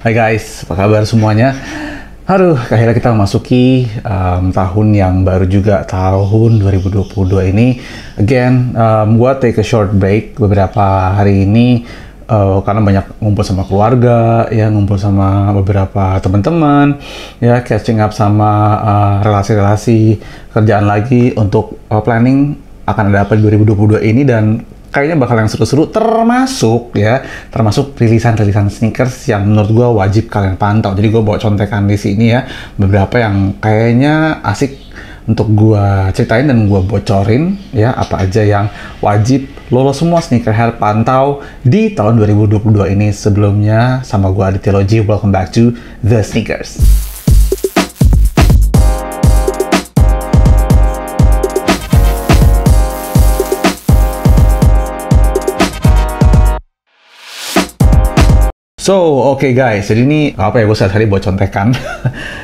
Hai guys, apa kabar semuanya? Aduh, akhirnya kita memasuki tahun yang baru juga, tahun 2022 ini. Again, gua take a short break beberapa hari ini karena banyak ngumpul sama keluarga, ya ngumpul sama beberapa teman-teman, ya catching up sama relasi-relasi kerjaan lagi untuk planning akan ada apa di 2022 ini, dan kayaknya bakal yang seru-seru, termasuk rilisan-rilisan sneakers yang menurut gue wajib kalian pantau. Jadi gue bawa contekan di sini ya, beberapa yang kayaknya asik untuk gue ceritain dan gue bocorin ya, apa aja yang wajib lo semua sneakerhead pantau di tahun 2022 ini. Sebelumnya sama gue Aditya Loji, welcome back to The Sneakers. So, oke guys, jadi ini apa ya, gue sehari buat contekan.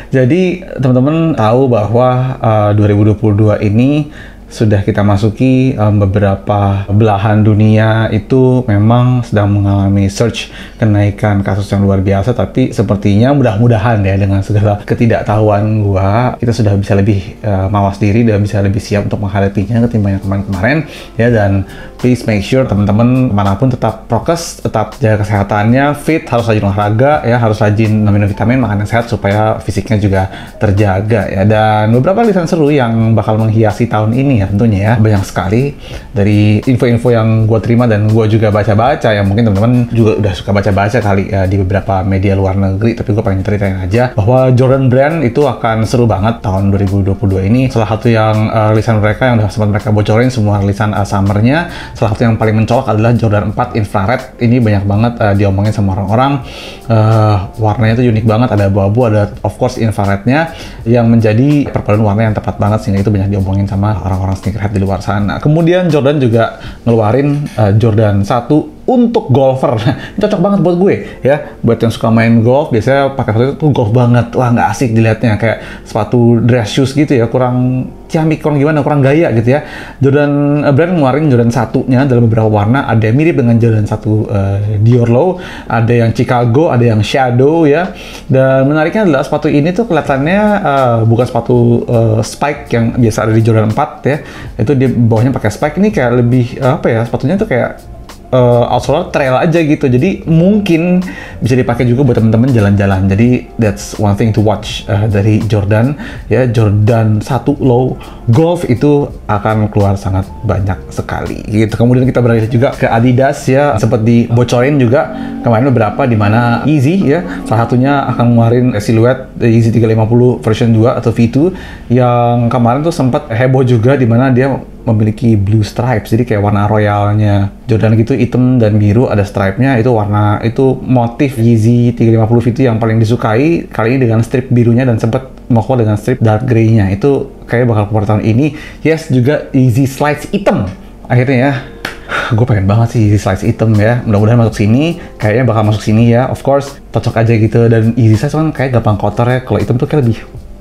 Jadi, teman-teman tahu bahwa 2022 ini sudah kita masuki beberapa belahan dunia itu memang sedang mengalami surge kenaikan kasus yang luar biasa, tapi sepertinya mudah-mudahan ya dengan segala ketidaktahuan gua, kita sudah bisa lebih mawas diri dan bisa lebih siap untuk menghadapinya ketimbang yang kemarin-kemarin ya. Dan please make sure teman-teman manapun tetap prokes, tetap jaga kesehatannya, fit, harus rajin olahraga ya, harus rajin minum vitamin, makan yang sehat supaya fisiknya juga terjaga ya. Dan beberapa lisan seru yang bakal menghiasi tahun ini ya, tentunya ya, banyak sekali dari info-info yang gue terima dan gue juga baca-baca, yang mungkin teman-teman juga udah suka baca-baca kali ya di beberapa media luar negeri, tapi gue pengen ceritain aja bahwa Jordan Brand itu akan seru banget tahun 2022 ini. Salah satu yang rilisan mereka yang udah sempat mereka bocorin semua rilisan summernya, salah satu yang paling mencolok adalah Jordan 4 Infrared. Ini banyak banget diomongin sama orang-orang. Warnanya itu unik banget, ada abu-abu, ada of course infrarednya yang menjadi perpaduan warna yang tepat banget, sehingga itu banyak diomongin sama orang-orang sneakerhead di luar sana. Kemudian Jordan juga ngeluarin Jordan 1 untuk golfer. Ini cocok banget buat gue ya, buat yang suka main golf. Biasanya pakai sepatu itu golf banget, wah nggak asik dilihatnya, kayak sepatu dress shoes gitu ya, kurang ciamik, kurang gimana, kurang gaya gitu ya. Jordan Brand ngeluarin Jordan 1-nya dalam beberapa warna, ada yang mirip dengan Jordan 1 Dior Low, ada yang Chicago, ada yang Shadow ya. Dan menariknya adalah sepatu ini tuh kelihatannya bukan sepatu spike yang biasa ada di Jordan 4 ya. Itu di bawahnya pakai spike, ini kayak lebih apa ya, sepatunya tuh kayak outsole trail aja gitu. Jadi mungkin bisa dipakai juga buat teman-teman jalan-jalan. Jadi that's one thing to watch dari Jordan ya. Jordan 1 Low Golf itu akan keluar sangat banyak sekali gitu. Kemudian kita beralih juga ke Adidas ya, sempat dibocorin juga kemarin beberapa, di mana Yeezy ya, salah satunya akan ngeluarin siluet Yeezy 350 version 2 atau V2 yang kemarin tuh sempat heboh juga, di mana dia memiliki blue stripes, jadi kayak warna royalnya Jordan gitu, hitam dan biru, ada stripe-nya. Itu warna, itu motif Yeezy 350 itu yang paling disukai, kali ini dengan strip birunya dan sempat moko dengan strip dark grey-nya. Itu kayak bakal keluar tahun ini. Yes, juga Yeezy Slides hitam akhirnya ya. Gue pengen banget sih Yeezy Slides hitam ya, mudah-mudahan masuk sini, kayaknya bakal masuk sini ya. Of course, cocok aja gitu. Dan Yeezy Slides kan kayak gampang kotor ya, kalau hitam tuh kayak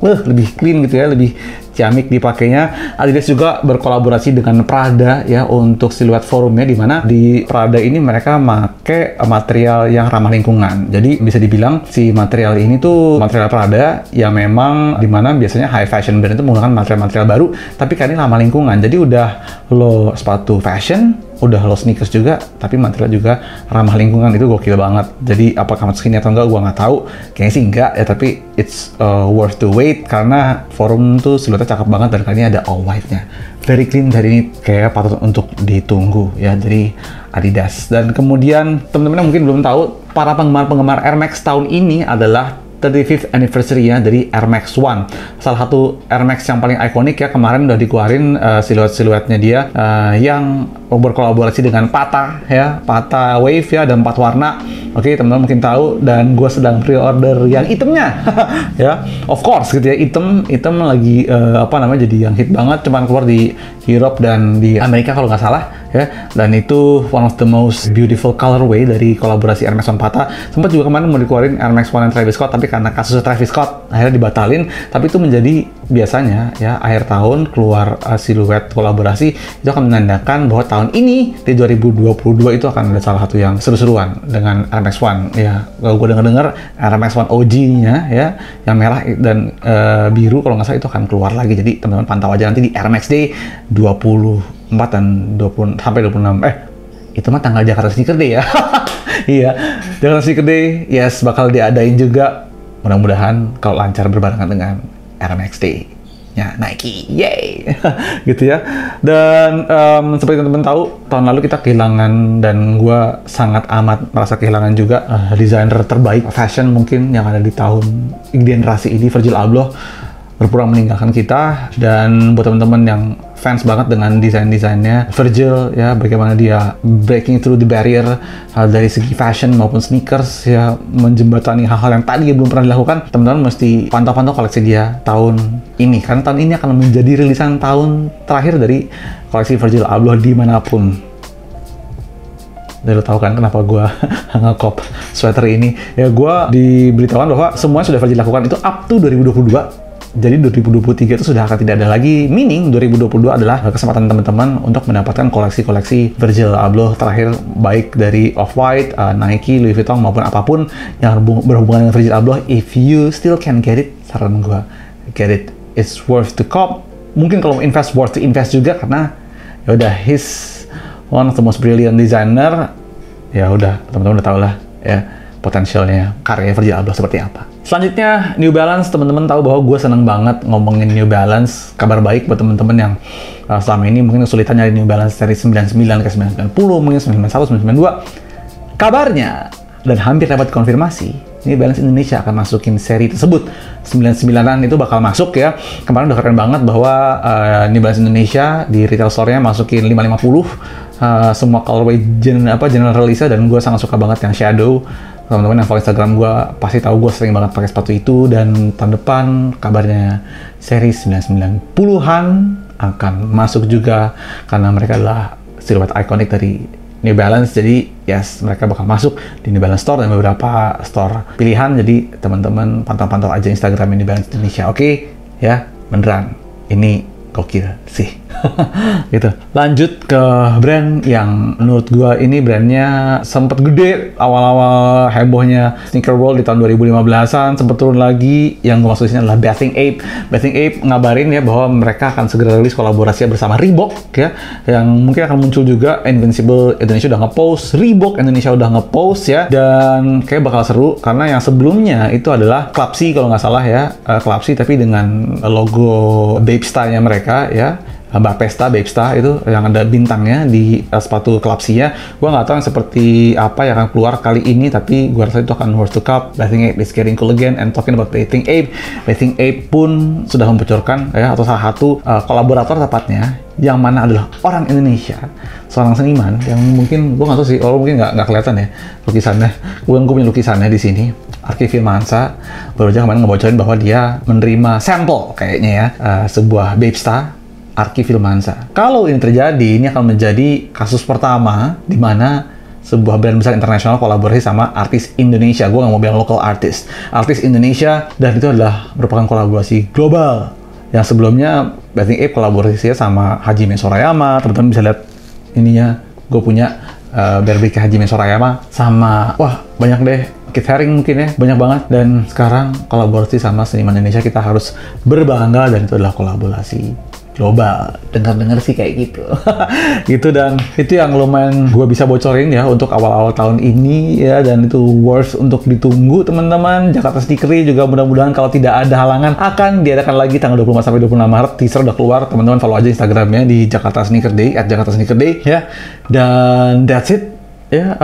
lebih clean gitu ya, lebih ciamik dipakainya. Adidas juga berkolaborasi dengan Prada ya untuk siluet forumnya, di mana di Prada ini mereka make material yang ramah lingkungan. Jadi bisa dibilang si material ini tuh material Prada yang memang dimana biasanya high fashion brand itu menggunakan material-material baru, tapi kali ini ramah lingkungan. Jadi udah lo sepatu fashion, udah lo sneakers juga, tapi material juga ramah lingkungan. Itu gokil banget. Jadi apakah masuk sini atau enggak gua nggak tahu, kayaknya sih enggak ya, tapi it's worth to wait karena forum tuh siluetnya cakep banget, dan kali ini ada all white-nya, very clean. Dari ini kayak patut untuk ditunggu ya dari Adidas. Dan kemudian teman-teman mungkin belum tahu, para penggemar Air Max tahun ini adalah 35th anniversary ya dari Air Max One, salah satu Air Max yang paling ikonik ya. Kemarin udah dikeluarin siluet-siluetnya dia yang berkolaborasi dengan Pata ya, Pata Wave ya, dan 4 warna. Oke, teman-teman mungkin tahu, dan gue sedang pre-order yang hitamnya ya, of course gitu ya. Hitam lagi jadi yang hit banget, cuman keluar di Europe dan di Amerika kalau nggak salah ya. Dan itu one of the most beautiful colorway dari kolaborasi Air Max One Pata. Sempat juga kemarin mau dikeluarin Air Max One and Travis Scott, tapi karena kasusnya Travis Scott akhirnya dibatalin. Tapi itu menjadi biasanya ya akhir tahun keluar siluet kolaborasi itu akan menandakan bahwa tahun ini di 2022 itu akan ada salah satu yang seru-seruan dengan Air Max One ya. Kalau gue dengar Air Max One OG-nya ya yang merah dan biru kalau nggak salah itu akan keluar lagi. Jadi teman-teman pantau aja nanti di Air Max Day 24 dan 20 sampai 26 itu mah tanggal Jakarta Sneaker Day ya. Iya, Jakarta Sneaker Day yes bakal diadain juga. Mudah-mudahan kalau lancar berbarengan dengan Air Max Day ya Nike, yay. Gitu ya. Dan seperti teman-teman tahu tahun lalu kita kehilangan dan gue sangat amat merasa kehilangan juga desainer terbaik fashion mungkin yang ada di tahun generasi ini, Virgil Abloh berpulang meninggalkan kita. Dan buat teman-teman yang fans banget dengan desain-desainnya Virgil ya, bagaimana dia breaking through the barrier dari segi fashion maupun sneakers ya, menjembatani hal-hal yang tadi belum pernah dilakukan. Teman-teman mesti pantau-pantau koleksi dia tahun ini karena tahun ini akan menjadi rilisan tahun terakhir dari koleksi Virgil Abloh dimanapun. Dan lo tau kan kenapa gue ngekop sweater ini ya, gue diberitahukan bahwa semuanya sudah Virgil lakukan itu up to 2022. Jadi 2023 itu sudah akan tidak ada lagi, meaning 2022 adalah kesempatan teman-teman untuk mendapatkan koleksi-koleksi Virgil Abloh terakhir, baik dari Off-White, Nike, Louis Vuitton maupun apapun yang berhubungan dengan Virgil Abloh. If you still can get it, saran gue, get it. It's worth to cop. Mungkin kalau mau invest, worth to invest juga karena ya udah he's one of the most brilliant designer. Ya udah teman-teman udah tau lah ya potensialnya karya Virgil Abloh seperti apa. Selanjutnya New Balance, teman-teman tahu bahwa gue seneng banget ngomongin New Balance. Kabar baik buat teman-teman yang selama ini mungkin kesulitan nyari New Balance dari 99 ke 990, mungkin 991, 992. Kabarnya dan hampir dapat konfirmasi, New Balance Indonesia akan masukin seri tersebut. 99-an itu bakal masuk ya. Kemarin udah keren banget bahwa New Balance Indonesia di retail store-nya masukin 550 semua colorway general release, dan gue sangat suka banget yang shadow. Teman-teman yang follow Instagram gue pasti tahu gue sering banget pakai sepatu itu. Dan tahun depan kabarnya seri 990-an akan masuk juga karena mereka adalah siluet ikonik dari New Balance. Jadi yes, mereka bakal masuk di New Balance Store dan beberapa store pilihan. Jadi teman-teman pantau-pantau aja Instagram New Balance Indonesia. Oke ya, beneran ini gokil sih. Gitu. Lanjut ke brand yang menurut gua ini brandnya sempet gede awal-awal hebohnya sneaker world di tahun 2015-an, sempet turun lagi. Yang gua maksud di sini adalah Bathing Ape. Bathing Ape ngabarin ya bahwa mereka akan segera rilis kolaborasi bersama Reebok ya, yang mungkin akan muncul juga. Invincible Indonesia udah ngepost, Reebok Indonesia udah ngepost ya, dan kayak bakal seru karena yang sebelumnya itu adalah Clubsy kalau nggak salah ya, Clubsy tapi dengan logo Babestar-nya mereka ya. Bapesta, Babestar itu yang ada bintangnya di sepatu Clubsy-nya. Gue nggak tahu yang seperti apa yang akan keluar kali ini, tapi gue rasa itu akan worth to cup. Bathing Ape is getting cool again. And talking about Bathing Ape pun sudah membocorkan ya, atau salah satu kolaborator tepatnya, yang mana adalah orang Indonesia, seorang seniman yang mungkin gue nggak tahu sih, mungkin nggak kelihatan ya lukisannya. Gue punya lukisannya di sini. Arki Firmansa baru aja kemarin ngebocorin bahwa dia menerima sampel kayaknya ya, sebuah Babestar Arki Firmansa. Kalau ini terjadi, ini akan menjadi kasus pertama di mana sebuah brand besar internasional kolaborasi sama artis Indonesia. Gue nggak mau bilang local artis Indonesia, dan itu adalah merupakan kolaborasi global. Yang sebelumnya Bathing Ape kolaborasinya sama Hajime Sorayama. Teman-teman bisa lihat ininya, gue punya Berbike Hajime Sorayama sama, wah banyak deh, Keith Haring mungkin ya, banyak banget. Dan sekarang kolaborasi sama seniman Indonesia, kita harus berbangga, dan itu adalah kolaborasi global. Dengar-dengar sih kayak gitu. Gitu, dan itu yang lumayan gue bisa bocorin ya untuk awal-awal tahun ini ya, dan itu worth untuk ditunggu teman-teman. Jakarta Sneaker Day juga mudah-mudahan kalau tidak ada halangan akan diadakan lagi tanggal 24 sampai 26 Maret. Teaser udah keluar, teman-teman follow aja Instagramnya di Jakarta Sneaker Day @JakartaSneakerDay ya. Dan that's it. Ya,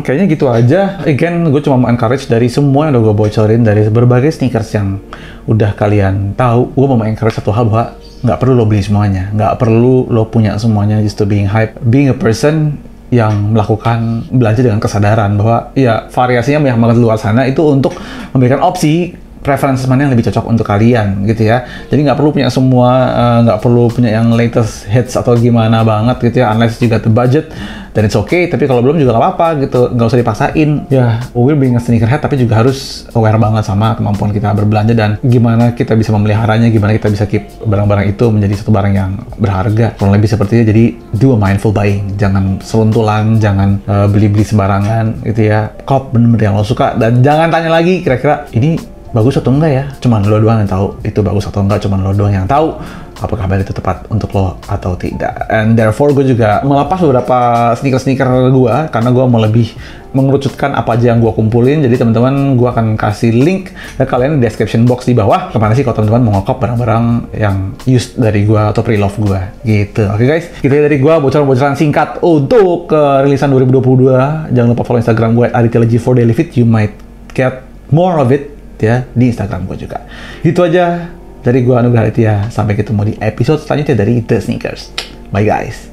kayaknya gitu aja. Again, gue cuma mau encourage dari semua yang udah gue bocorin, dari berbagai sneakers yang udah kalian tahu. Gue mau encourage satu hal, bahwa nggak perlu lo beli semuanya, nggak perlu lo punya semuanya just to being hype. Being a person yang melakukan belanja dengan kesadaran bahwa ya variasinya banyak banget di luar sana, itu untuk memberikan opsi preferences mana yang lebih cocok untuk kalian gitu ya. Jadi nggak perlu punya semua, nggak perlu punya yang latest hits atau gimana banget gitu ya, unless you got the budget, dan it's okay. Tapi kalau belum juga nggak apa-apa gitu, nggak usah dipaksain. Ya, we're being a sneakerhead, tapi juga harus aware banget sama kemampuan kita berbelanja dan gimana kita bisa memeliharanya, gimana kita bisa keep barang-barang itu menjadi satu barang yang berharga. Kurang lebih seperti itu. Jadi do a mindful buying, jangan seluntulan, jangan beli-beli sembarangan gitu ya. Kop bener-bener yang lo suka, dan jangan tanya lagi kira-kira ini bagus atau enggak ya, cuman lo doang yang tahu itu bagus atau enggak, cuman lo doang yang tahu apakah band itu tepat untuk lo atau tidak. And therefore gue juga melepas beberapa sneaker-sneaker gue karena gue mau lebih mengerucutkan apa aja yang gue kumpulin. Jadi teman-teman, gue akan kasih link ke kalian di description box di bawah kemana sih kalau teman-teman mau ngekop barang-barang yang used dari gue atau pre-love gue gitu. Oke guys, gitu ya dari gue, bocoran-bocoran singkat untuk rilisan 2022. Jangan lupa follow Instagram gue @aditya4dailyfit, you might get more of it ya di Instagram gue juga. Gitu aja dari gue, Anugrah Aditya. Sampai ketemu di episode selanjutnya dari The Sneakers. Bye guys.